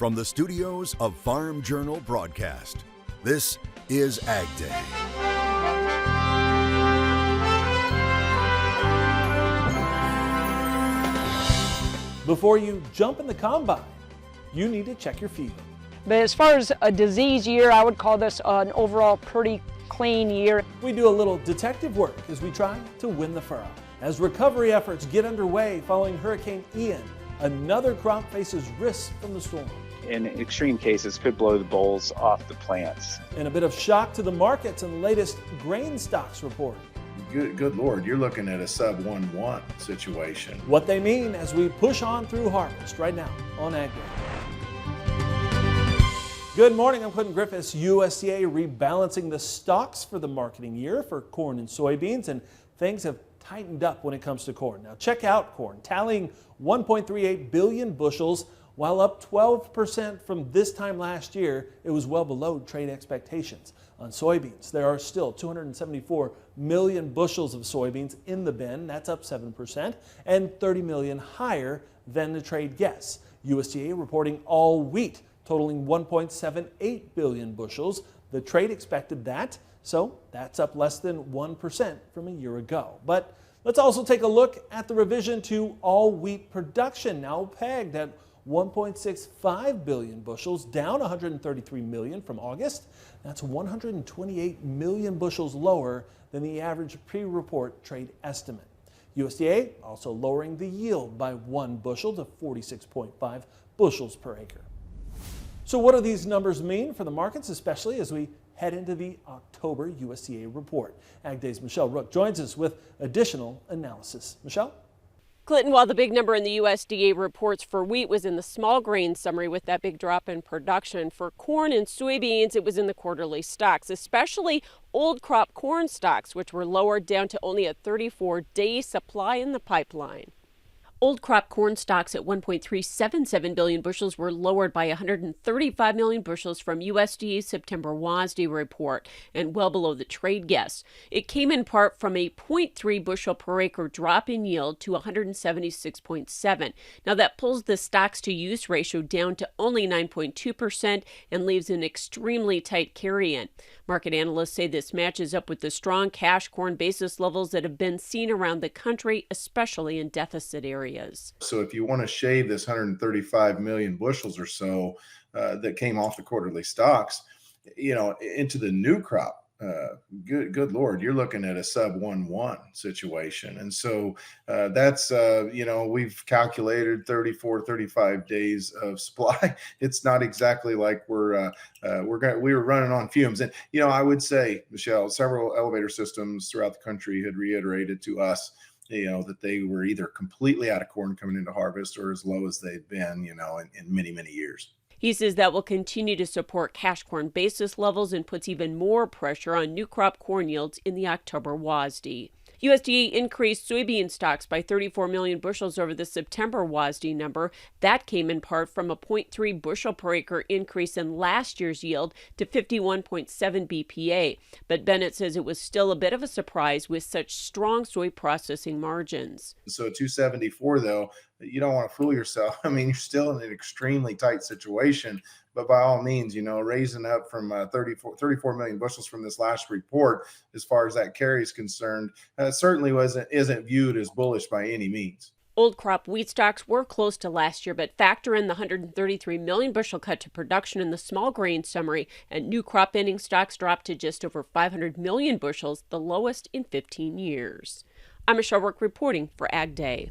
From the studios of Farm Journal Broadcast, this is AgDay. Before you jump in the combine, you need to check your fever. But as far as a disease year, I would call this an overall pretty clean year. We do a little detective work as we try to win the furrow. As recovery efforts get underway following Hurricane Ian, another crop faces risks from the storm. In extreme cases, could blow the bolls off the plants. And a bit of shock to the markets in the latest grain stocks report. Good Lord, you're looking at a sub 1-1 situation. What they mean as we push on through harvest right now on AgDay. Good morning, I'm Clinton Griffiths. USDA rebalancing the stocks for the marketing year for corn and soybeans, and things have tightened up when it comes to corn. Now check out corn, tallying 1.38 billion bushels. While up 12% from this time last year, it was well below trade expectations. On soybeans, there are still 274 million bushels of soybeans in the bin. That's up 7% and 30 million higher than the trade guess. USDA reporting all wheat totaling 1.78 billion bushels. The trade expected that, so that's up less than 1% from a year ago. But let's also take a look at the revision to all wheat production, now pegged at 1.65 billion bushels, down 133 million from August. That's 128 million bushels lower than the average pre-report trade estimate. USDA also lowering the yield by 1 bushel to 46.5 bushels per acre. So what do these numbers mean for the markets, especially as we head into the October USDA report? AgDay's Michelle Rook joins us with additional analysis. Michelle? Clinton, while the big number in the USDA reports for wheat was in the small grain summary with that big drop in production, for corn and soybeans, it was in the quarterly stocks, especially old crop corn stocks, which were lowered down to only a 34-day supply in the pipeline. Old crop corn stocks at 1.377 billion bushels were lowered by 135 million bushels from USDA's September WASDE report and well below the trade guess. It came in part from a 0.3 bushel per acre drop in yield to 176.7. Now that pulls the stocks to use ratio down to only 9.2% and leaves an extremely tight carry-in. Market analysts say this matches up with the strong cash corn basis levels that have been seen around the country, especially in deficit areas. So if you want to shave this 135 million bushels or so that came off the quarterly stocks, into the new crop, good Lord, you're looking at a sub 1-1 situation. And so that's, we've calculated 35 days of supply. It's not exactly like we were running on fumes. And, I would say, Michelle, several elevator systems throughout the country had reiterated to us, that they were either completely out of corn coming into harvest or as low as they've been, in many, many years. He says that will continue to support cash corn basis levels and puts even more pressure on new crop corn yields in the October WASDE. USDA increased soybean stocks by 34 million bushels over the September WASDE number. That came in part from a 0.3 bushel per acre increase in last year's yield to 51.7 BPA. But Bennett says it was still a bit of a surprise with such strong soy processing margins. So 274, though, you don't want to fool yourself. I mean, you're still in an extremely tight situation. But by all means, raising up from 34 million bushels from this last report, as far as that carry is concerned, certainly isn't viewed as bullish by any means. Old crop wheat stocks were close to last year, but factor in the 133 million bushel cut to production in the small grain summary, and new crop ending stocks dropped to just over 500 million bushels, the lowest in 15 years. I'm Michelle Rook reporting for AgDay.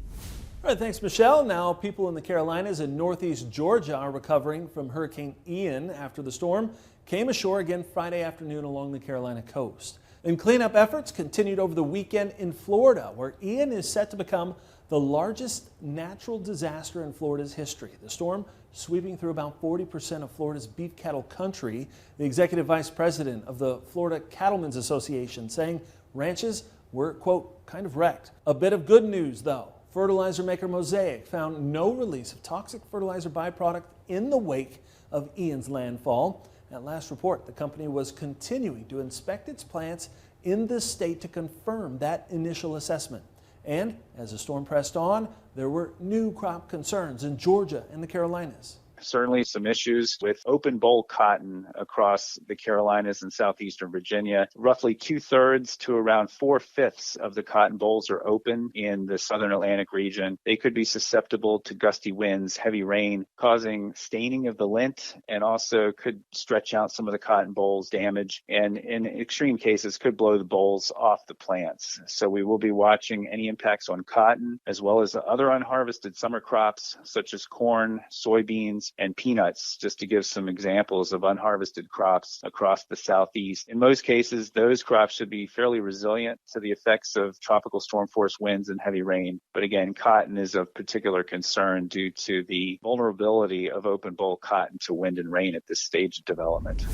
All right, thanks, Michelle. Now, people in the Carolinas and northeast Georgia are recovering from Hurricane Ian after the storm came ashore again Friday afternoon along the Carolina coast. And cleanup efforts continued over the weekend in Florida, where Ian is set to become the largest natural disaster in Florida's history. The storm sweeping through about 40% of Florida's beef cattle country. The executive vice president of the Florida Cattlemen's Association saying ranches were, quote, kind of wrecked. A bit of good news, though. Fertilizer maker Mosaic found no release of toxic fertilizer byproduct in the wake of Ian's landfall. At last report, the company was continuing to inspect its plants in the state to confirm that initial assessment. And as the storm pressed on, there were new crop concerns in Georgia and the Carolinas. certainly some issues with open boll cotton across the Carolinas and southeastern Virginia. Roughly 2/3 to around 4/5 of the cotton bolls are open in the southern Atlantic region. They could be susceptible to gusty winds, heavy rain, causing staining of the lint, and also could stretch out some of the cotton bolls, damage, and in extreme cases could blow the bolls off the plants. So we will be watching any impacts on cotton as well as other unharvested summer crops such as corn, soybeans, and peanuts, just to give some examples of unharvested crops across the southeast. In most cases, those crops should be fairly resilient to the effects of tropical storm force winds and heavy rain. But again, cotton is of particular concern due to the vulnerability of open boll cotton to wind and rain at this stage of development.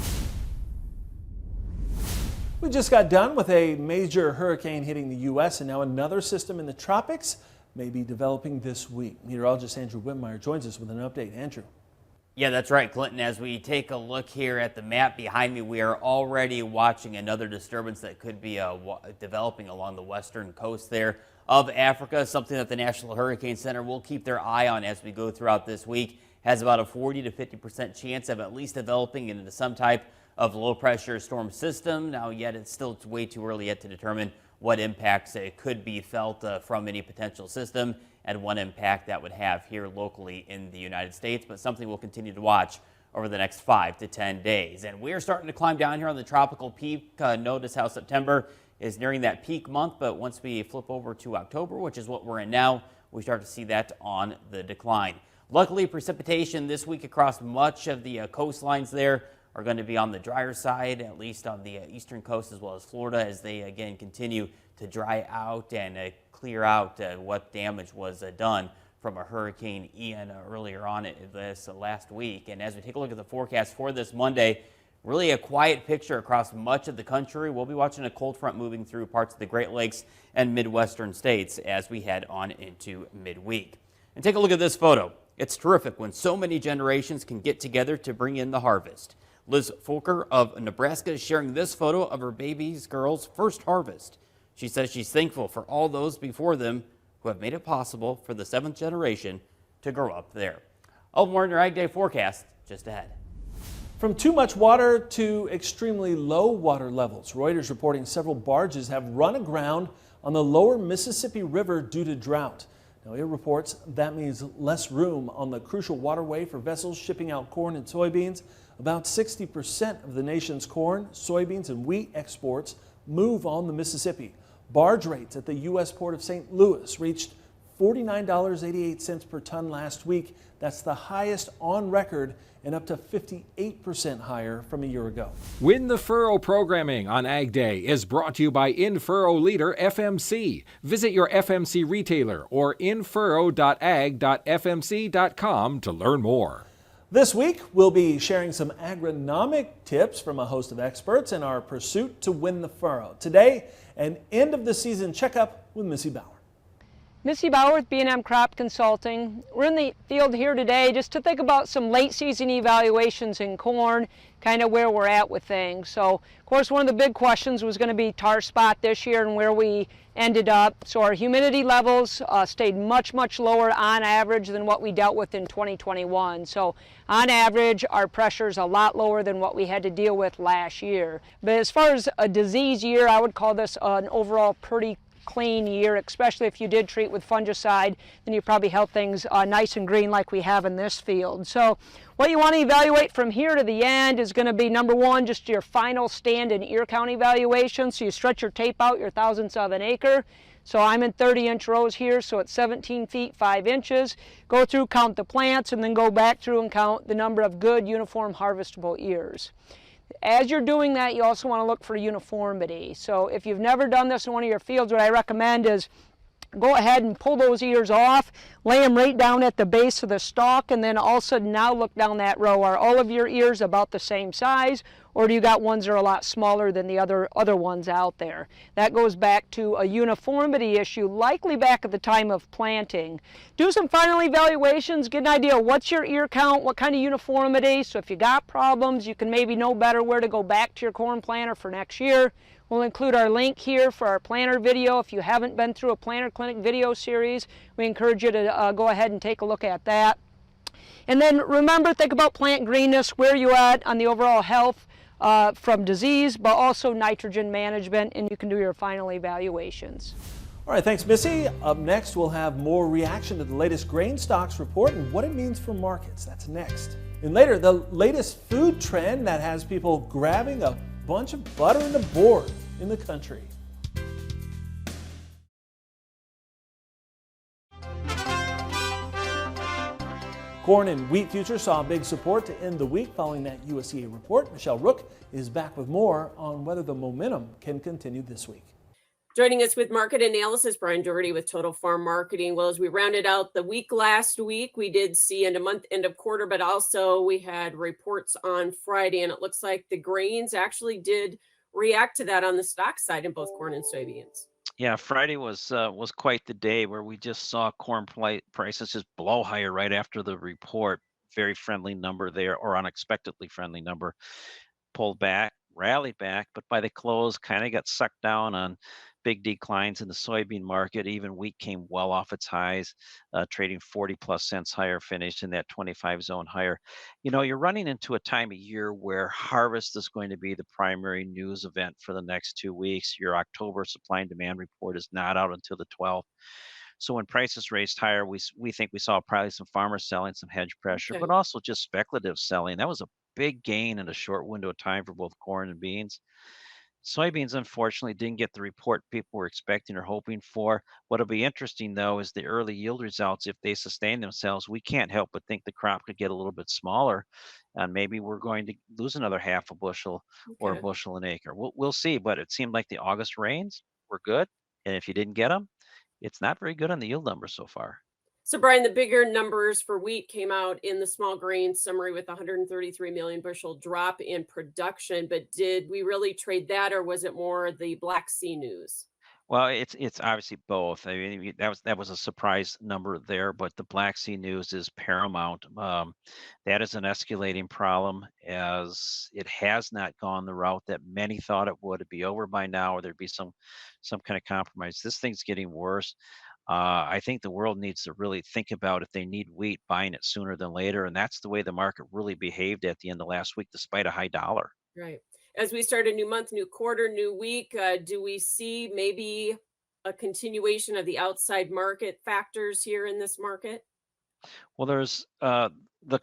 We just got done with a major hurricane hitting the U.S. and now another system in the tropics may be developing this week. Meteorologist Andrew Whitmire joins us with an update. Andrew. Yeah, that's right, Clinton. As we take a look here at the map behind me, we are already watching another disturbance that could be developing along the western coast there of Africa, something that the National Hurricane Center will keep their eye on as we go throughout this week. Has about a 40 to 50% chance of at least developing into some type of low pressure storm system. Now, yet it's way too early yet to determine what impacts could be felt from any potential system and what impact that would have here locally in the United States, but something we'll continue to watch over the next 5 to 10 days. And we're starting to climb down here on the tropical peak. Notice how September is nearing that peak month, but once we flip over to October, which is what we're in now, we start to see that on the decline. Luckily, precipitation this week across much of the coastlines there are going to be on the drier side, at least on the eastern coast as well as Florida, as they again continue to dry out and clear out what damage was done from a Hurricane Ian earlier on this last week. And as we take a look at the forecast for this Monday, really a quiet picture across much of the country. We'll be watching a cold front moving through parts of the Great Lakes and Midwestern states as we head on into midweek. And take a look at this photo. It's terrific when so many generations can get together to bring in the harvest. Liz Folker of Nebraska is sharing this photo of her baby's girl's first harvest. She says she's thankful for all those before them who have made it possible for the 7th generation to grow up there. I'll have more in your AgDay forecast just ahead. From too much water to extremely low water levels, Reuters reporting several barges have run aground on the lower Mississippi River due to drought. Now, it reports that means less room on the crucial waterway for vessels shipping out corn and soybeans. About 60% of the nation's corn, soybeans, and wheat exports move on the Mississippi. Barge rates at the U.S. Port of St. Louis reached $49.88 per ton last week. That's the highest on record and up to 58% higher from a year ago. Win the Furrow programming on Ag Day is brought to you by In-Furrow leader FMC. Visit your FMC retailer or infurrow.ag.fmc.com to learn more. This week, we'll be sharing some agronomic tips from a host of experts in our pursuit to win the furrow. Today, an end of the season checkup with Missy Bauer. Missy Bauer with B&M Crop Consulting. We're in the field here today just to think about some late season evaluations in corn, kind of where we're at with things. So, of course, one of the big questions was going to be tar spot this year and where we ended up. So our humidity levels stayed much, much lower on average than what we dealt with in 2021. So on average, our pressure's a lot lower than what we had to deal with last year. But as far as a disease year, I would call this an overall pretty clean year, especially if you did treat with fungicide, then you probably held things nice and green like we have in this field. So what you want to evaluate from here to the end is going to be, number one, just your final stand and ear count evaluation. So you stretch your tape out your thousandths of an acre. So I'm in 30-inch rows here, so it's 17 feet 5 inches. Go through, count the plants, and then go back through and count the number of good uniform harvestable ears. As you're doing that, you also want to look for uniformity. So if you've never done this in one of your fields, what I recommend is go ahead and pull those ears off, lay them right down at the base of the stalk, and then all of a sudden now look down that row. Are all of your ears about the same size, or do you got ones that are a lot smaller than the other ones out there? That goes back to a uniformity issue, likely back at the time of planting. Do some final evaluations, get an idea of what's your ear count, what kind of uniformity. So if you got problems, you can maybe know better where to go back to your corn planter for next year. We'll include our link here for our planter video. If you haven't been through a planter clinic video series, we encourage you to go ahead and take a look at that. And then remember, think about plant greenness, where you at on the overall health from disease, but also nitrogen management, and you can do your final evaluations. All right, thanks, Missy. Up next, we'll have more reaction to the latest grain stocks report and what it means for markets. That's next. And later, the latest food trend that has people grabbing a bunch of butter and a board in the country. Corn and wheat futures saw big support to end the week following that USDA report. Michelle Rook is back with more on whether the momentum can continue this week. Joining us with market analysis, Brian Doherty with Total Farm Marketing. Well, as we rounded out the week last week, we did see end of month, end of quarter, but also we had reports on Friday, and it looks like the grains actually did react to that on the stock side in both corn and soybeans. Yeah, Friday was quite the day where we just saw corn prices just blow higher right after the report. Very friendly number there, or unexpectedly friendly number. Pulled back, rallied back, but by the close kind of got sucked down on big declines in the soybean market. Even wheat came well off its highs, trading 40+ cents higher, finished in that 25 zone higher. You know, you're running into a time of year where harvest is going to be the primary news event for the next 2 weeks. Your October supply and demand report is not out until the 12th. So when prices raised higher, we think we saw probably some farmers selling, some hedge pressure, but also just speculative selling. That was a big gain in a short window of time for both corn and beans. Soybeans, unfortunately, didn't get the report people were expecting or hoping for. What'll be interesting, though, is the early yield results. If they sustain themselves, we can't help but think the crop could get a little bit smaller, and maybe we're going to lose another half a bushel or a bushel an acre. We'll see, but it seemed like the August rains were good, and if you didn't get them, it's not very good on the yield numbers so far. So, Brian, the bigger numbers for wheat came out in the small grain summary with 133 million bushel drop in production. But did we really trade that, or was it more the Black Sea news? Well, it's obviously both. I mean, that was a surprise number there, but the Black Sea news is paramount. That is an escalating problem, as it has not gone the route that many thought it would. It'd be over by now, or there'd be some kind of compromise. This thing's getting worse. I think the world needs to really think about, if they need wheat, buying it sooner than later, and that's the way the market really behaved at the end of last week, despite a high dollar. Right. As we start a new month, new quarter, new week, do we see maybe a continuation of the outside market factors here in this market? Well, there's the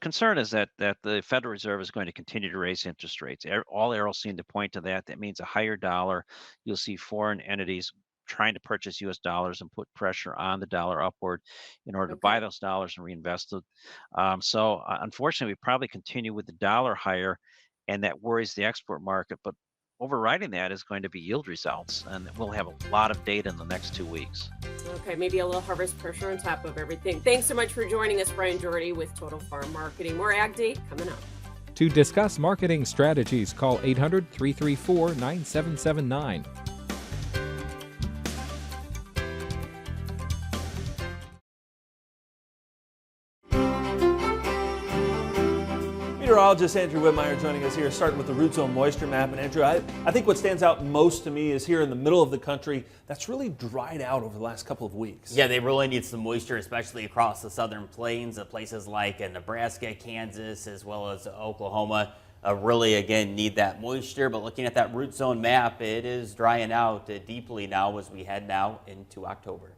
concern is that the Federal Reserve is going to continue to raise interest rates. All arrows seem to point to that. That means a higher dollar. You'll see foreign entities trying to purchase U.S. dollars and put pressure on the dollar upward in order to buy those dollars and reinvest it. So unfortunately, we probably continue with the dollar higher, and that worries the export market. But overriding that is going to be yield results, and we'll have a lot of data in the next 2 weeks. Okay, maybe a little harvest pressure on top of everything. Thanks so much for joining us, Brian Doherty with Total Farm Marketing. More AgDay coming up. To discuss marketing strategies, call 800-334-9779. Meteorologist Andrew Whitmire joining us here, starting with the root zone moisture map. And Andrew, I think what stands out most to me is here in the middle of the country, that's really dried out over the last couple of weeks. Yeah, they really need some moisture, especially across the southern plains, places like Nebraska, Kansas, as well as Oklahoma. Really, again, need that moisture. But looking at that root zone map, it is drying out deeply now as we head now into October.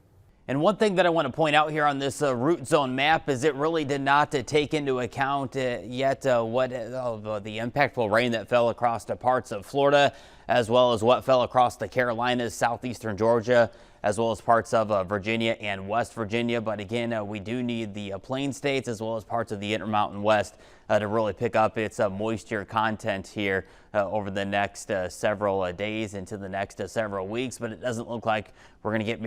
And one thing that I want to point out here on this root zone map is it really did not take into account yet the impactful rain that fell across the parts of Florida, as well as what fell across the Carolinas, southeastern Georgia, as well as parts of Virginia and West Virginia. But again, we do need the plain states as well as parts of the Intermountain West to really pick up its moisture content here over the next several days into the next several weeks. But it doesn't look like we're going to get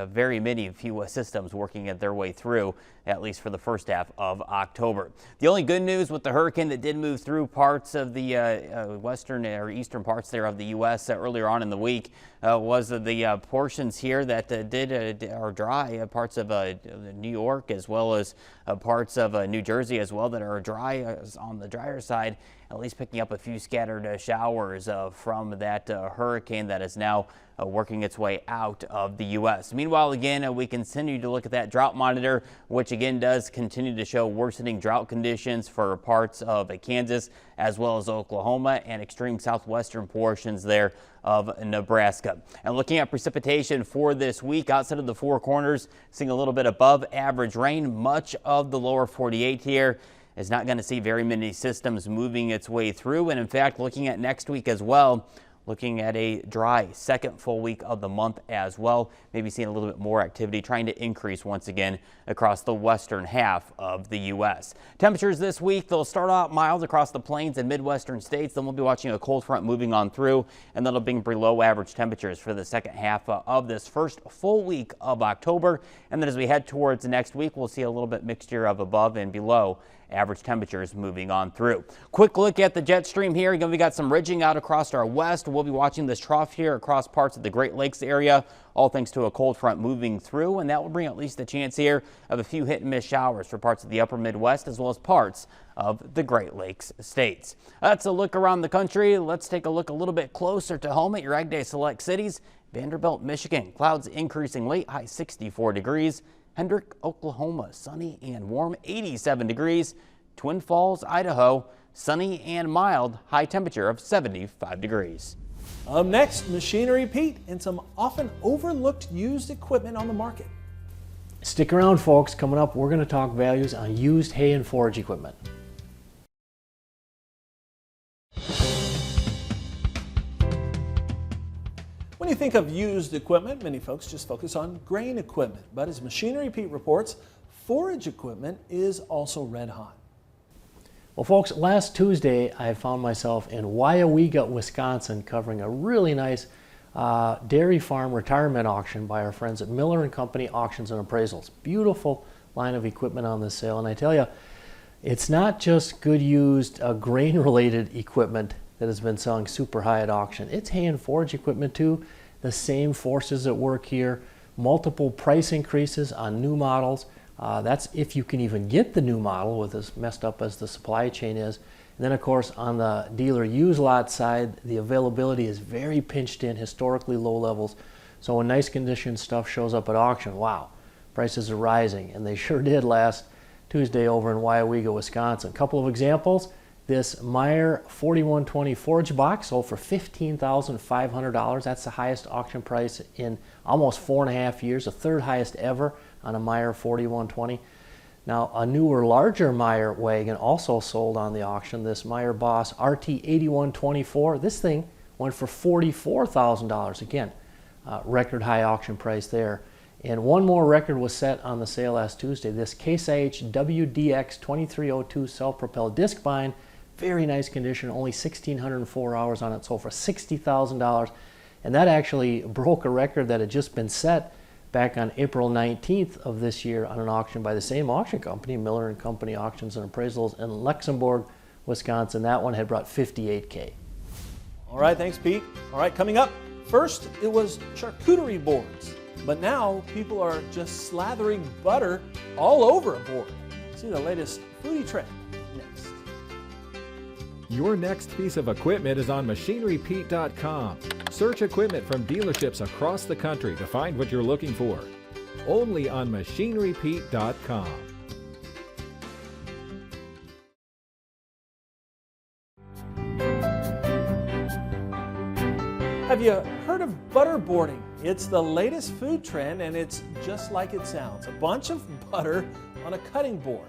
very many few systems working their way through, at least for the first half of October. The only good news with the hurricane that did move through parts of the western or eastern parts there of the U.S. Earlier on in the week was the portions here that are dry, parts of New York as well as parts of New Jersey as well that are dry on the drier side, at least picking up a few scattered showers from that hurricane that is now working its way out of the U.S. Meanwhile, again, we continue to look at that drought monitor, which again does continue to show worsening drought conditions for parts of Kansas as well as Oklahoma and extreme southwestern portions there of Nebraska. And looking at precipitation for this week, outside of the Four Corners, seeing a little bit above average rain. Much of the lower 48 here is not going to see very many systems moving its way through. And in fact, looking at next week as well, looking at a dry second full week of the month as well. Maybe seeing a little bit more activity trying to increase once again across the western half of the U.S. Temperatures this week, they'll start out mild across the plains and midwestern states. Then we'll be watching a cold front moving on through, and that'll bring below average temperatures for the second half of this first full week of October. And then as we head towards next week, we'll see a little bit mixture of above and below average temperatures moving on through. Quick look at the jet stream here. Again, we got some ridging out across our west. We'll be watching this trough here across parts of the Great Lakes area, all thanks to a cold front moving through, and that will bring at least a chance here of a few hit and miss showers for parts of the upper Midwest as well as parts of the Great Lakes states. That's a look around the country. Let's take a look a little bit closer to home at your AgDay select cities. Vanderbilt, Michigan, clouds increasing late, high 64 degrees. Hendrick, Oklahoma, sunny and warm, 87 degrees. Twin Falls, Idaho, sunny and mild, high temperature of 75 degrees. Up next, Machinery Pete and some often overlooked used equipment on the market. Stick around, folks. Coming up, we're going to talk values on used hay and forage equipment. When you think of used equipment, many folks just focus on grain equipment. But as Machinery Pete reports, forage equipment is also red hot. Well, folks, last Tuesday I found myself in Wyawega, Wisconsin, covering a really nice dairy farm retirement auction by our friends at Miller & Company Auctions and Appraisals. Beautiful line of equipment on this sale. And I tell you, it's not just good used grain-related equipment that has been selling super high at auction. It's hay and forage equipment too. The same forces at work here. Multiple price increases on new models. That's if you can even get the new model with as messed up as the supply chain is. And then of course on the dealer used lot side, the availability is very pinched in, historically low levels. So when nice condition stuff shows up at auction, wow, prices are rising. And they sure did last Tuesday over in Wyawega, Wisconsin. A couple of examples. This Meyer 4120 forage box sold for $15,500. That's the highest auction price in almost 4.5 years, the third highest ever on a Meyer 4120. Now, a newer, larger Meyer wagon also sold on the auction, this Meyer Boss RT 8124. This thing went for $44,000. Again, record high auction price there. And one more record was set on the sale last Tuesday. This Case IH WDX 2302 self-propelled disc bind. Very nice condition, only 1,604 hours on it, sold for $60,000. And that actually broke a record that had just been set back on April 19th of this year on an auction by the same auction company, Miller & Company Auctions and Appraisals in Luxembourg, Wisconsin. That one had brought $58K. All right, thanks, Pete. All right, coming up, first it was charcuterie boards, but now people are just slathering butter all over a board. See the latest foodie trend next. Your next piece of equipment is on MachineryPete.com. Search equipment from dealerships across the country to find what you're looking for. Only on MachineryPete.com. Have you heard of butterboarding? It's the latest food trend, and it's just like it sounds. A bunch of butter on a cutting board.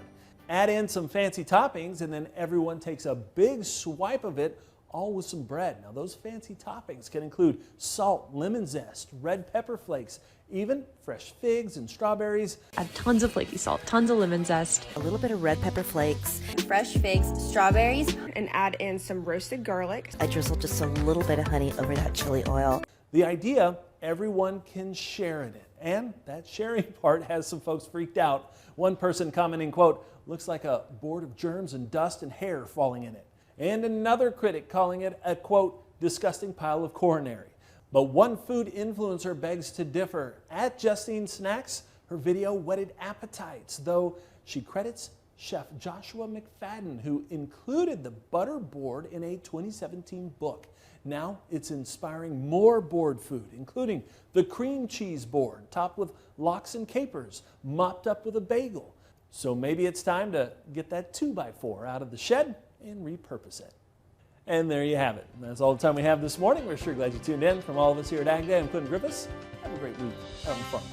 Add in some fancy toppings, and then everyone takes a big swipe of it, all with some bread. Now, those fancy toppings can include salt, lemon zest, red pepper flakes, even fresh figs and strawberries. Add tons of flaky salt, tons of lemon zest, a little bit of red pepper flakes, fresh figs, strawberries, and add in some roasted garlic. I drizzle just a little bit of honey over that chili oil. The idea, everyone can share in it. And that sharing part has some folks freaked out. One person commenting, quote, looks like a board of germs and dust and hair falling in it. And another critic calling it a, quote, disgusting pile of coronary. But one food influencer begs to differ. At Justine Snacks, her video whetted appetites, though she credits Chef Joshua McFadden, who included the butter board in a 2017 book. Now it's inspiring more board food, including the cream cheese board, topped with lox and capers, mopped up with a bagel. So maybe it's time to get that 2x4 out of the shed and repurpose it. And there you have it. And that's all the time we have this morning. We're sure glad you tuned in. From all of us here at AgDay, I'm Quentin Griffiths. Have a great week out on the farm.